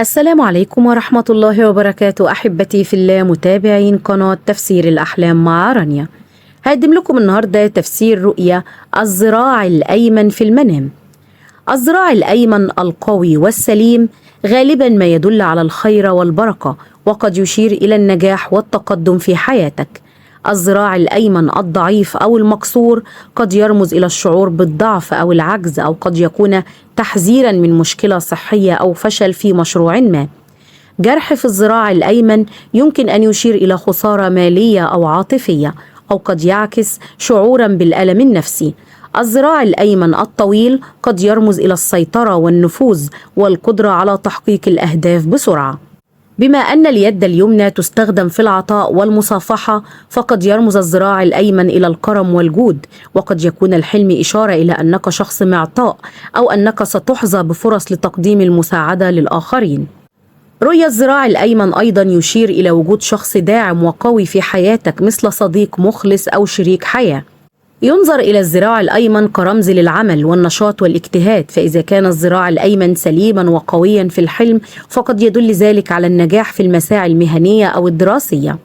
السلام عليكم ورحمة الله وبركاته، أحبتي في الله متابعين قناة تفسير الأحلام مع رانيا. هقدم لكم النهاردة تفسير رؤيا الذراع الأيمن في المنام. الذراع الأيمن القوي والسليم غالبا ما يدل على الخير والبركة، وقد يشير إلى النجاح والتقدم في حياتك. الذراع الأيمن الضعيف أو المكسور قد يرمز إلى الشعور بالضعف أو العجز، أو قد يكون تحذيرا من مشكلة صحية أو فشل في مشروع ما. جرح في الذراع الأيمن يمكن أن يشير إلى خسارة مالية أو عاطفية، أو قد يعكس شعورا بالألم النفسي. الذراع الأيمن الطويل قد يرمز إلى السيطرة والنفوذ والقدرة على تحقيق الأهداف بسرعة. بما أن اليد اليمنى تستخدم في العطاء والمصافحة، فقد يرمز الذراع الأيمن إلى الكرم والجود، وقد يكون الحلم إشارة إلى أنك شخص معطاء، أو أنك ستحظى بفرص لتقديم المساعدة للآخرين. رؤية الذراع الأيمن أيضا يشير إلى وجود شخص داعم وقوي في حياتك، مثل صديق مخلص أو شريك حياة. ينظر إلى الذراع الأيمن كرمز للعمل والنشاط والاجتهاد، فإذا كان الذراع الأيمن سليما وقويا في الحلم، فقد يدل ذلك على النجاح في المساعي المهنية أو الدراسية.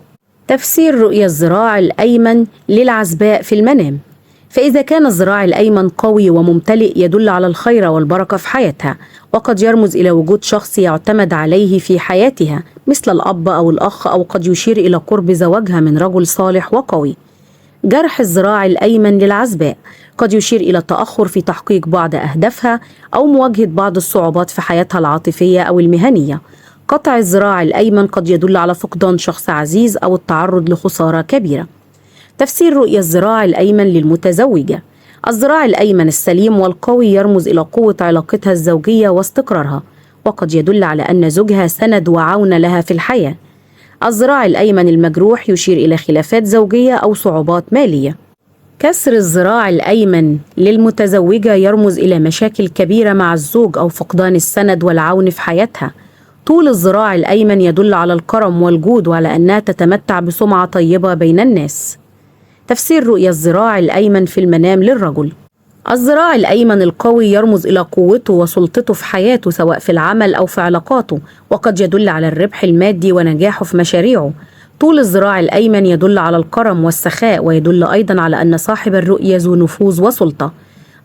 تفسير رؤية الذراع الأيمن للعزباء في المنام. فإذا كان الذراع الأيمن قوي وممتلئ يدل على الخير والبركة في حياتها، وقد يرمز إلى وجود شخص يعتمد عليه في حياتها، مثل الأب أو الأخ، أو قد يشير إلى قرب زواجها من رجل صالح وقوي. جرح الذراع الأيمن للعزباء قد يشير إلى التأخر في تحقيق بعض أهدافها، أو مواجهة بعض الصعوبات في حياتها العاطفية أو المهنية. قطع الذراع الأيمن قد يدل على فقدان شخص عزيز أو التعرض لخسارة كبيرة. تفسير رؤية الذراع الأيمن للمتزوجة. الذراع الأيمن السليم والقوي يرمز إلى قوة علاقتها الزوجية واستقرارها، وقد يدل على أن زوجها سند وعون لها في الحياة. الذراع الأيمن المجروح يشير إلى خلافات زوجية أو صعوبات مالية. كسر الذراع الأيمن للمتزوجة يرمز إلى مشاكل كبيرة مع الزوج أو فقدان السند والعون في حياتها. طول الذراع الأيمن يدل على الكرم والجود، وعلى أنها تتمتع بسمعة طيبة بين الناس. تفسير رؤية الذراع الأيمن في المنام للرجل. الذراع الأيمن القوي يرمز إلى قوته وسلطته في حياته، سواء في العمل أو في علاقاته، وقد يدل على الربح المادي ونجاحه في مشاريعه. طول الذراع الأيمن يدل على الكرم والسخاء، ويدل أيضا على أن صاحب الرؤية ذو نفوذ وسلطة.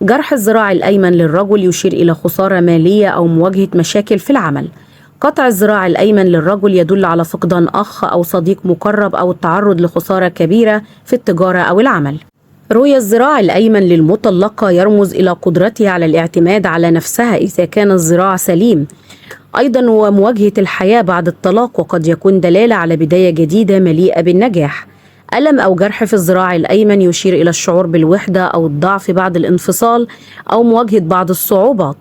جرح الذراع الأيمن للرجل يشير إلى خسارة مالية أو مواجهة مشاكل في العمل. قطع الذراع الأيمن للرجل يدل على فقدان أخ أو صديق مقرب، أو التعرض لخسارة كبيرة في التجارة أو العمل. رؤية الذراع الأيمن للمطلقة يرمز إلى قدرتها على الاعتماد على نفسها إذا كان الذراع سليم، أيضا ومواجهة الحياة بعد الطلاق، وقد يكون دلالة على بداية جديدة مليئة بالنجاح. ألم أو جرح في الذراع الأيمن يشير إلى الشعور بالوحدة أو الضعف بعد الانفصال، أو مواجهة بعض الصعوبات.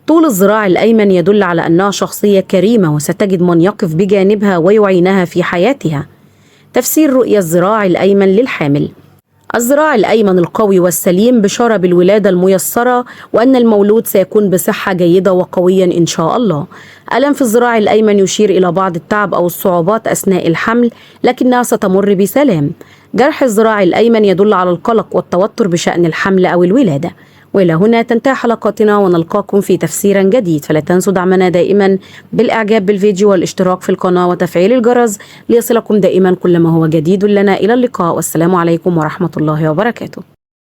طول الذراع الأيمن يدل على أنها شخصية كريمة، وستجد من يقف بجانبها ويعينها في حياتها. تفسير رؤية الذراع الأيمن للحامل. الذراع الأيمن القوي والسليم بشارة بالولادة الميسرة، وأن المولود سيكون بصحة جيدة وقويا إن شاء الله. ألم في الذراع الأيمن يشير إلى بعض التعب أو الصعوبات أثناء الحمل، لكنها ستمر بسلام. جرح الذراع الأيمن يدل على القلق والتوتر بشأن الحمل أو الولادة. وإلى هنا تنتهي حلقاتنا، ونلقاكم في تفسير جديد. فلا تنسوا دعمنا دائما بالإعجاب بالفيديو والاشتراك في القناة وتفعيل الجرس ليصلكم دائما كل ما هو جديد لنا. إلى اللقاء، والسلام عليكم ورحمة الله وبركاته.